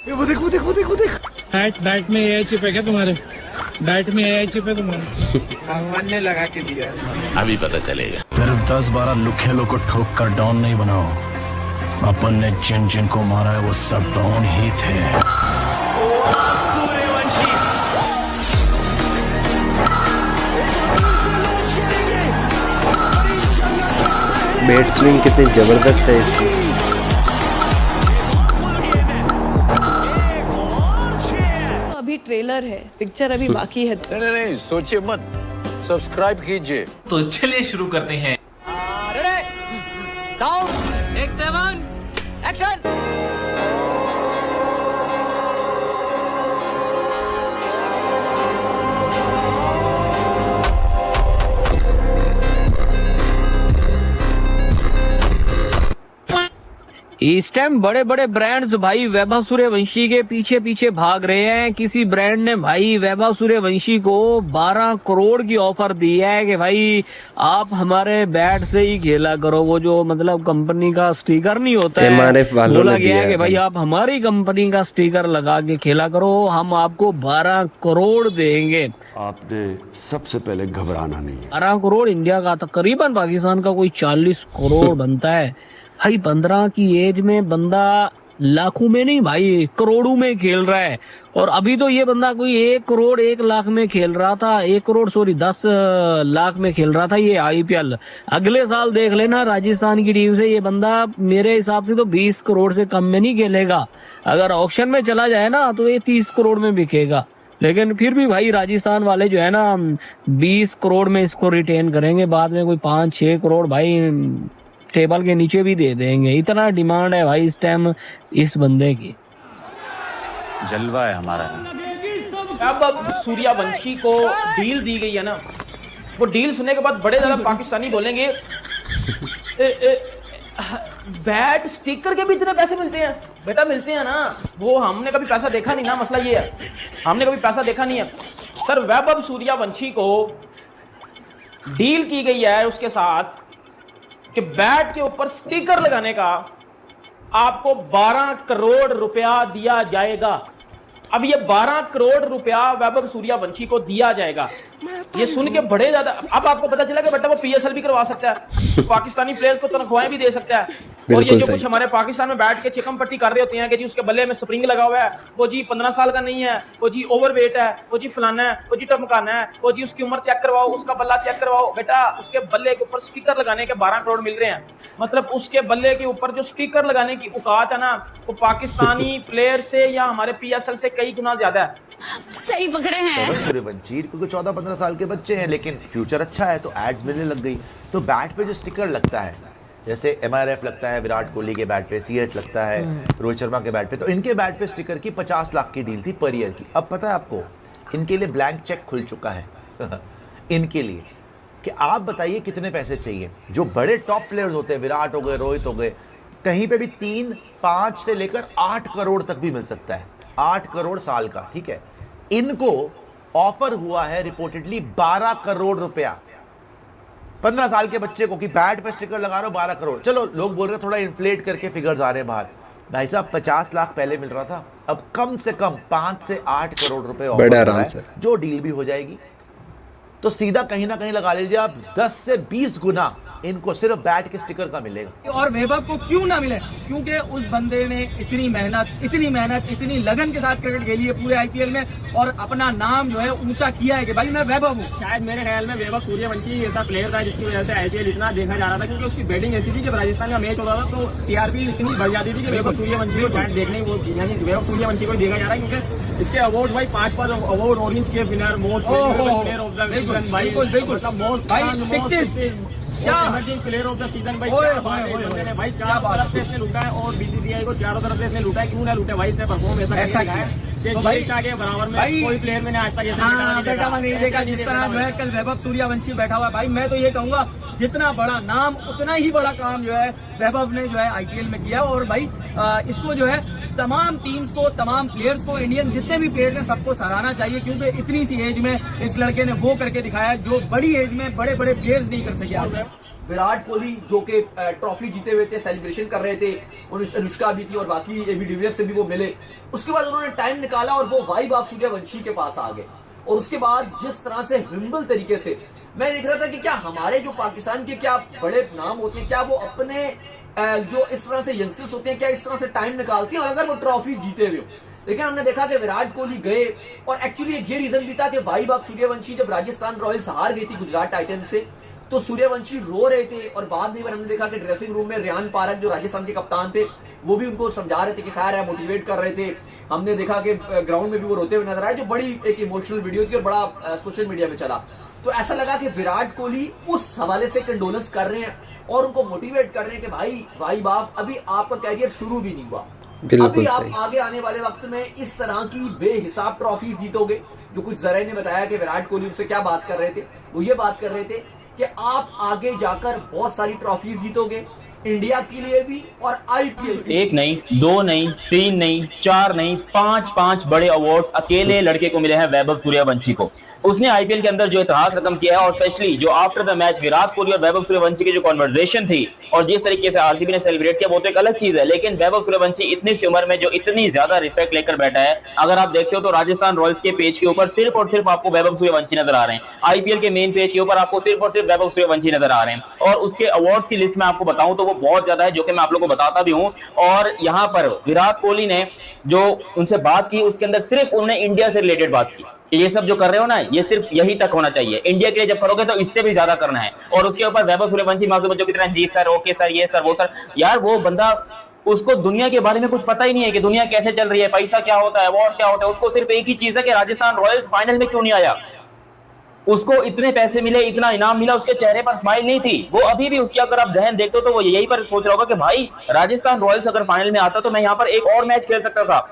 वो देख वो देख वो देख वो देख। बैट में एआई चिप है क्या तुम्हारे? बैट में एआई चिप है तुम्हारे? भगवान ने लगा के दिया। अभी पता चलेगा। सिर्फ 10-12 लुखेलों को ठोक कर डॉन नहीं बनाओ। अपन ने जिन जिन को मारा है वो सब डॉन ही थे। बैट स्विंग कितनी जबरदस्त है इसकी। अभी ट्रेलर है, पिक्चर अभी बाकी है। नहीं सोचिए मत, सब्सक्राइब कीजिए। तो चलिए शुरू करते हैं। Sound take 7 action. इस टाइम बड़े बड़े ब्रांड्स भाई वैभव सूर्यवंशी के पीछे पीछे भाग रहे हैं। किसी ब्रांड ने भाई वैभव सूर्यवंशी को 12 करोड़ की ऑफर दी है कि भाई आप हमारे बैट से ही खेला करो। वो जो मतलब कंपनी का स्टिकर नहीं होता है, MRF वालों बोला ने गया दिया है कि है भाई भाई। आप हमारी कंपनी का स्टिकर लगा के खेला करो, हम आपको 12 करोड़ देंगे। आपने सबसे पहले घबराना नहीं। 12 करोड़ इंडिया का तकरीबन पाकिस्तान का कोई 40 करोड़ बनता है। भाई 15 की एज में बंदा लाखों में नहीं भाई करोड़ों में खेल रहा है। और अभी तो ये बंदा कोई 1 करोड़ 1 लाख में खेल रहा था, 1 करोड़ सॉरी 10 लाख में खेल रहा था ये IPL। अगले साल देख लेना राजस्थान की टीम से ये बंदा मेरे हिसाब से तो 20 करोड़ से कम में नहीं खेलेगा। अगर ऑक्शन में चला जाए ना तो ये 30 करोड़ में बिकेगा। लेकिन फिर भी भाई राजस्थान वाले जो है ना 20 करोड़ में इसको रिटेन करेंगे, बाद में कोई 5-6 करोड़ भाई टेबल के नीचे भी दे देंगे। इतना डिमांड है भाई इस टाइम इस बंदे की। जलवा है हमारा। अब सूर्यवंशी को डील दी गई है ना, वो डील सुनने के बाद बड़े ज्यादा पाकिस्तानी बोलेंगे बैट स्टिकर के भी इतने पैसे मिलते हैं। बेटा मिलते हैं ना, वो हमने कभी पैसा देखा नहीं ना, मसला ये है हमने कभी पैसा देखा नहीं है। सर वैभव सूर्यवंशी को डील की गई है उसके साथ कि बैट के ऊपर स्टिकर लगाने का आपको 12 करोड़ रुपया दिया जाएगा। अब ये 12 करोड़ रुपया वैभव सूर्यवंशी को दिया जाएगा। ये सुन के बड़े ज्यादा, अब आपको पता चला कि बेटा वो PSL भी करवा सकता है, पाकिस्तानी प्लेयर्स को तनख्वाहें भी दे सकता है। और ये जो कुछ हमारे पाकिस्तान में बैठ के चिकम पट्टी कर रहे होते हैं कि जी उसके बल्ले में स्प्रिंग लगा हुआ है, वो जी 15 साल का नहीं है, वो जी ओवरवेट है, वो जी फलाना है, वो जी टमकाना है, वो जी उसकी उम्र चेक करवाओ, उसका बल्ला चेक करवाओ। बेटा उसके बल्ले के ऊपर स्टिकर लगाने के 12 करोड़ मिल रहे हैं। मतलब उसके बल्ले के ऊपर जो स्टिकर लगाने की औकात है ना, वो पाकिस्तानी प्लेयर से या हमारे PSL से कई गुना ज्यादा है। सही पकड़े हैं सूर्यवंशी क्योंकि 14-15 साल के बच्चे हैं, लेकिन फ्यूचर अच्छा है तो एड्स मिलने लग गई। तो बैट पे जो स्टिकर लगता है, जैसे MRF लगता है विराट कोहली के बैट पे, CH लगता है रोहित शर्मा के बैट पे, तो इनके बैट पे स्टिकर की 50 लाख की डील थी पर ईयर की। अब पता है आपको इनके लिए ब्लैंक चेक खुल चुका है इनके लिए कि आप बताइए कितने पैसे चाहिए। जो बड़े टॉप प्लेयर्स होते हैं, विराट हो गए, रोहित हो गए, कहीं पे भी 3-5 से लेकर 8 करोड़ तक भी मिल सकता है। 8 करोड़ साल का, ठीक है। इनको ऑफर हुआ है रिपोर्टेडली 12 करोड़ रुपया 15 साल के बच्चे को, कि बैट पे स्टिकर लगा रहे हो 12 करोड़। चलो लोग बोल रहे हैं थोड़ा इन्फ्लेट करके फिगर्स आ रहे हैं बाहर। भाई साहब 50 लाख पहले मिल रहा था, अब कम से कम 5 से 8 करोड़ रुपए ऑफर आराम से, जो डील भी हो जाएगी। तो सीधा कहीं ना कहीं लगा लीजिए आप 10 से 20 गुना इनको सिर्फ बैट के स्टिकर का मिलेगा। और वैभव को क्यों ना मिले? क्योंकि उस बंदे ने इतनी मेहनत इतनी लगन के साथ क्रिकेट खेली है पूरे IPL में और अपना नाम जो है ऊंचा किया है कि भाई मैं वैभव हूँ। शायद मेरे ख्याल में वैभव सूर्यवंशी ऐसा प्लेयर था जिसकी वजह से IPL इतना देखा जा रहा था, क्योंकि उसकी बैटिंग ऐसी थी। जब राजस्थान का मैच होता था तो TRP इतनी बढ़ जाती थी कि वैभव सूर्यवंशी को शायद देखने वो यानी वैभव सूर्यवंशी को देखा जा रहा है, क्योंकि इसके अवार्ड भाई 5 अवार्ड, ऑरेंज के winner, most player of the season, बिल्कुल most emerging player of the season भाई। भाई चारों तरफ से इसने लूटा है और BCCI को चारों तरफ से इसने लूटा है। क्यों ना लूटा भाई, इसने परफॉर्म ऐसा किया है तो भाई के बराबर में कोई प्लेयर मैंने आज तक ऐसा नहीं देखा जिस तरह मैं कल वैभव सूर्यवंशी बैठा हुआ। भाई मैं तो ये कहूंगा जितना बड़ा नाम उतना ही बड़ा काम जो है वैभव ने जो है IPL में किया। और भाई इसको जो है तमाम टीम्स को, तमाम प्लेयर्स को, इंडियन जितने भी प्लेयर्स हैं सबको सराहना चाहिए, क्योंकि इतनी सी एज में इस लड़के ने वो करके दिखाया जो बड़ी एज में बड़े बड़े प्लेयर्स नहीं कर सके आज। विराट कोहली जो कि ट्रॉफी जीते हुए थे, सेलिब्रेशन कर रहे थे, और अनुष्का भी थी और बाकी एबी डिविलियर्स से भी वो मिले, उसके बाद उन्होंने टाइम निकाला और वो वाइब ऑफ सूर्यवंशी के पास आ गए। और उसके बाद जिस तरह से हिम्बल तरीके से मैं देख रहा था कि क्या हमारे जो पाकिस्तान के क्या बड़े नाम होते हैं, क्या वो अपने जो इस तरह से यंगस्टर्स होते हैं, क्या इस तरह से टाइम निकालते हैं, और अगर वो ट्रॉफी जीते हुए। लेकिन हमने देखा कि विराट कोहली गए, और एक्चुअली ये रीजन भी था कि वाइब ऑफ सूर्यवंशी, जब राजस्थान रॉयल्स हार गई थी गुजरात टाइटंस से, तो सूर्यवंशी रो रहे थे, और बाद में हमने देखा कि ड्रेसिंग रूम में रियान पारक जो राजस्थान के कप्तान थे वो भी उनको समझा रहे थे कि खैर है, मोटिवेट कर रहे थे। हमने देखा कि ग्राउंड में भी वो रोते हुए नजर आए, जो बड़ी एक इमोशनल वीडियो थी और बड़ा सोशल मीडिया में चला। तो ऐसा लगा कि विराट कोहली उस हवाले से कंडोलेंस कर रहे हैं और उनको मोटिवेट कर रहे हैं कि भाई बाप, अभी आपका कैरियर शुरू भी नहीं हुआ, अभी आप आगे आने वाले वक्त में इस तरह की बेहिसाब ट्रॉफी जीतोगे। जो कुछ जरा ने बताया कि विराट कोहली उनसे क्या बात कर रहे थे, वो ये बात कर रहे थे कि आप आगे जाकर बहुत सारी ट्रॉफीज जीतोगे, इंडिया के लिए भी और आईपीएल। एक नहीं, दो नहीं, तीन नहीं, चार नहीं, पांच बड़े अवार्ड्स अकेले लड़के को मिले हैं, वैभव सूर्यवंशी को। उसने आईपीएल के अंदर जो इतिहास रकम किया है, और स्पेशली जो after the match Virat Kohli और वैभव सूर्यवंशी की जो कॉन्वर्सेशन थी और जिस तरीके से आरसीबी ने सेलिब्रेट किया, वो तो एक अलग चीज है। लेकिन वैभव सूर्यवंशी इतनी सी उम्र में जो इतनी ज्यादा रिस्पेक्ट लेकर बैठा है, अगर आप देखते हो तो राजस्थान रॉयल्स के पेज के ऊपर सिर्फ और सिर्फ आपको वैभव सूर्यवंशी नजर आ रहे हैं, आईपीएल के मेन पेज के ऊपर आपको सिर्फ और सिर्फ वैभव सूर्यवंशी नजर आ रहे हैं। और उसके अवार्ड्स की लिस्ट में आपको बताऊं तो वो बहुत ज्यादा है, जो कि मैं आप लोगों को बताता भी हूं। और यहाँ पर विराट कोहली ने जो उनसे बात की, उसके अंदर सिर्फ उन्होंने इंडिया से रिलेटेड बात की। ये सब जो कर रहे हो ना, ये सिर्फ यही तक होना चाहिए, इंडिया के लिए जब करोगे तो इससे भी ज्यादा करना है। और उसके ऊपर वैभव सूर्यवंशी मासूम बच्चों की तरह जी सर, ओके सर, ये सर, वो सर। यार वो बंदा, उसको दुनिया के बारे में कुछ पता ही नहीं है कि दुनिया कैसे चल रही है, पैसा क्या होता है, अवार्ड क्या होता है। उसको सिर्फ एक ही चीज है कि राजस्थान रॉयल्स फाइनल में क्यों नहीं आया। उसको इतने पैसे मिले, इतना इनाम मिला, उसके चेहरे पर स्माइल नहीं थी। वो अभी भी उसकी अगर आप जहन देखते हो तो वो यही पर सोच रहा होगा कि भाई राजस्थान रॉयल्स अगर फाइनल में आता तो मैं यहाँ पर एक और मैच खेल सकता था।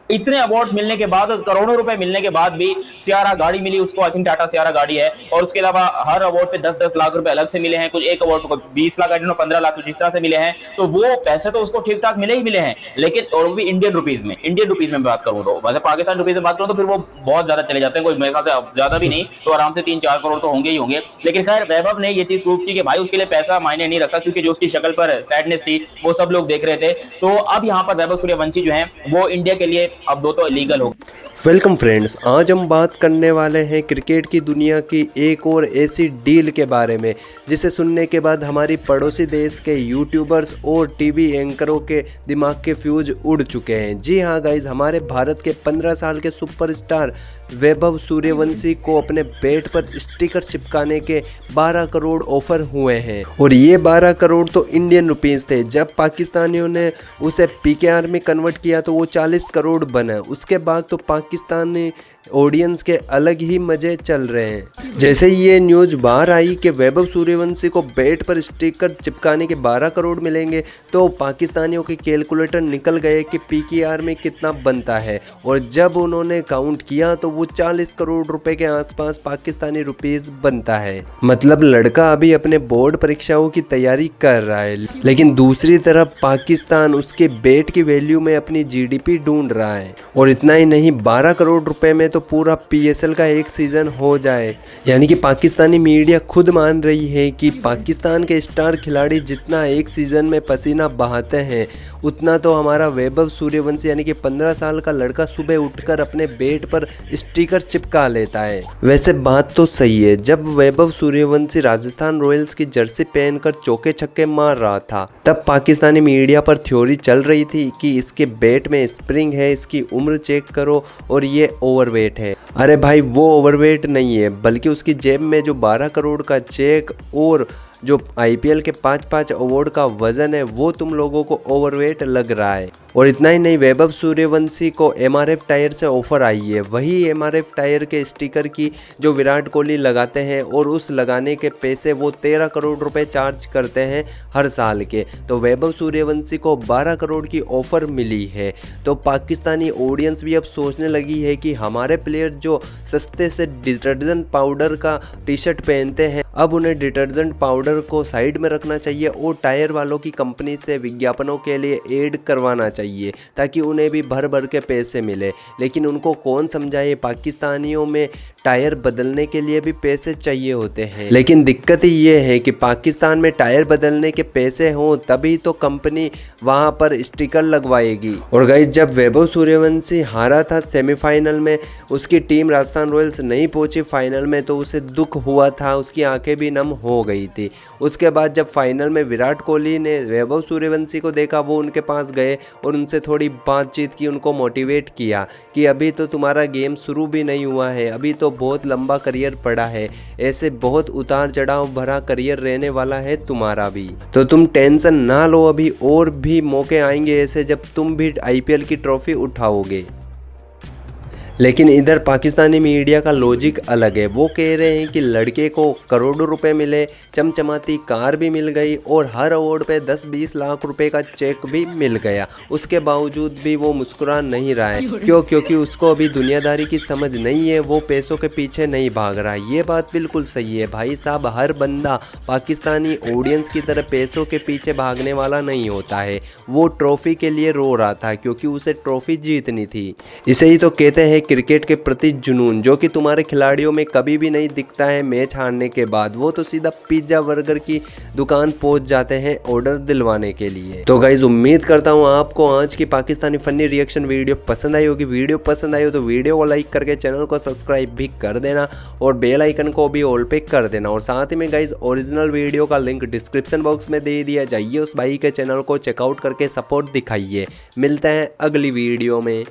इतने अवार्ड्स मिलने के बाद, करोड़ों रुपए मिलने के बाद भी सियारा गाड़ी मिली उसको, आई थिंक टाटा सियारा गाड़ी है। और उसके अलावा हर अवार्ड पे 10-10 लाख रुपए अलग से मिले हैं, कुछ एक अवार्ड को 20 लाख, 15 लाख जिस तरह से मिले हैं। तो वो पैसे तो उसको ठीक ठाक मिले ही मिले हैं, लेकिन और वो भी इंडियन रुपीज में बात करूं तो, मतलब पाकिस्तान रुपीज में बात करूं तो फिर वो बहुत ज्यादा चले जाते हैं, कोई मेरे ख्याल से ज्यादा भी नहीं, तो आराम से 3-4 करोड़ तो होंगे ही होंगे। लेकिन खैर वैभव ने ये चीज प्रूव की कि भाई उसके लिए पैसा मायने नहीं रखता, क्योंकि जो उसकी शक्ल पर सैडनेस थी वो सब लोग देख रहे थे। तो अब यहाँ पर वैभव सूर्यवंशी जो है वो इंडिया के लिए अब दो तो लीगल। वेलकम फ्रेंड्स, आज हम बात करने वाले हैं क्रिकेट की दुनिया की एक और ऐसी डील के बारे में जिसे सुनने के बाद हमारी पड़ोसी देश के यूट्यूबर्स और टीवी एंकरों के दिमाग के फ्यूज उड़ चुके हैं। जी हाँ गाइज, हमारे भारत के 15 साल के सुपरस्टार वैभव सूर्यवंशी को अपने बैट पर स्टिकर चिपकाने के 12 करोड़ ऑफर हुए हैं, और ये 12 करोड़ तो इंडियन रुपीस थे। जब पाकिस्तानियों ने उसे पीकेआर में कन्वर्ट किया तो वो 40 करोड़ बना। उसके बाद तो पाकिस्तानी ऑडियंस के अलग ही मजे चल रहे हैं। जैसे ये न्यूज़ बाहर आई कि वैभव सूर्यवंशी को बैट पर स्टिकर चिपकाने के 12 करोड़ मिलेंगे, तो पाकिस्तानियों के कैलकुलेटर निकल गए कि पीकेआर में कितना बनता है, और जब उन्होंने काउंट किया तो वो 40 करोड़ रुपए के आसपास पाकिस्तानी रुपीस बनता है। मतलब लड़का अभी अपने बोर्ड परीक्षाओं की तैयारी कर रहा है, लेकिन दूसरी तरफ पाकिस्तान उसके बैट की वैल्यू में अपनी जीडीपी ढूंढ रहा है। और इतना ही नहीं, 12 करोड़ रुपए में तो पूरा पीएसएल का एक सीजन हो जाए। यानी कि पाकिस्तानी मीडिया खुद मान रही है कि पाकिस्तान के स्टार खिलाड़ी जितना एक सीजन में पसीना बहाते हैं, उतना तो हमारा वैभव सूर्यवंशी यानी कि 15 साल का लड़का सुबह उठकर अपने बैट पर स्टिकर चिपका लेता है। वैसे बात तो सही है, जब वैभव सूर्यवंशी राजस्थान रॉयल्स की जर्सी पहनकर चौके छक्के मार रहा था, तब पाकिस्तानी मीडिया पर थ्योरी चल रही थी कि इसके बैट में स्प्रिंग है, इसकी उम्र चेक करो और ये ओवरवेट है। अरे भाई, वो ओवरवेट नहीं है, बल्कि उसकी जेब में जो 12 करोड़ का चेक और जो आईपीएल के 5-5 अवार्ड का वजन है, वो तुम लोगों को ओवरवेट लग रहा है। और इतना ही नहीं, वैभव सूर्यवंशी को एमआरएफ टायर से ऑफर आई है, वही एमआरएफ टायर के स्टिकर की जो विराट कोहली लगाते हैं, और उस लगाने के पैसे वो 13 करोड़ रुपए चार्ज करते हैं हर साल के। तो वैभव सूर्यवंशी को 12 करोड़ की ऑफर मिली है। तो पाकिस्तानी ऑडियंस भी अब सोचने लगी है कि हमारे प्लेयर जो सस्ते से डिटर्जेंट पाउडर का टी शर्ट पहनते हैं, अब उन्हें डिटर्जेंट पाउडर को साइड में रखना चाहिए और टायर वालों की कंपनी से विज्ञापनों के लिए एड करवाना चाहिए। चाहिए ताकि उन्हें भी भर भर के पैसे मिले। लेकिन उनको कौन समझाए, पाकिस्तानियों में टायर बदलने के लिए भी पैसे चाहिए होते हैं। लेकिन दिक्कत ही ये है कि पाकिस्तान में टायर बदलने के पैसे हों तभी तो कंपनी वहाँ पर स्टिकर लगवाएगी। और गाइस, जब वैभव सूर्यवंशी हारा था सेमीफाइनल में, उसकी टीम राजस्थान रॉयल्स नहीं पहुंची फाइनल में, तो उसे दुख हुआ था, उसकी आंखें भी नम हो गई थी। उसके बाद जब फाइनल में विराट कोहली ने वैभव सूर्यवंशी को देखा, वो उनके पास गए और उनसे थोड़ी बातचीत की, उनको मोटिवेट किया कि अभी तो तुम्हारा गेम शुरू भी नहीं हुआ है, अभी तो बहुत लंबा करियर पड़ा है, ऐसे बहुत उतार चढ़ाव भरा करियर रहने वाला है तुम्हारा भी, तो तुम टेंशन ना लो, अभी और भी मौके आएंगे ऐसे जब तुम भी आईपीएल की ट्रॉफी उठाओगे। लेकिन इधर पाकिस्तानी मीडिया का लॉजिक अलग है। वो कह रहे हैं कि लड़के को करोड़ों रुपए मिले, चमचमाती कार भी मिल गई और हर अवार्ड पे 10-20 लाख रुपए का चेक भी मिल गया। उसके बावजूद भी वो मुस्कुरा नहीं रहा है। क्यों? क्योंकि उसको अभी दुनियादारी की समझ नहीं है, वो पैसों के पीछे नहीं भाग रहा है। ये बात बिल्कुल सही है भाई साहब, हर बंदा पाकिस्तानी ऑडियंस की तरह पैसों के पीछे भागने वाला नहीं होता है। वो ट्रॉफी के लिए रो रहा था क्योंकि उसे ट्रॉफी जीतनी थी। इसे ही तो कहते हैं क्रिकेट के प्रति जुनून, जो कि तुम्हारे खिलाड़ियों में कभी भी नहीं दिखता है मैच हारने के बाद। वो तो सीधा पिज्जा बर्गर की दुकान पहुंच जाते हैं ऑर्डर दिलवाने के लिए। तो गाइज, उम्मीद करता हूं आपको आज की पाकिस्तानी फनी रिएक्शन वीडियो पसंद आई होगी। वीडियो पसंद आई हो तो वीडियो को लाइक करके चैनल को सब्सक्राइब भी कर देना और बेल आइकन को भी ऑल पे कर देना। और साथ ही में गाइज, ओरिजिनल वीडियो का लिंक डिस्क्रिप्शन बॉक्स में दे दिया, जाइए उस भाई के चैनल को चेकआउट करके सपोर्ट दिखाइए। मिलते हैं अगली वीडियो में।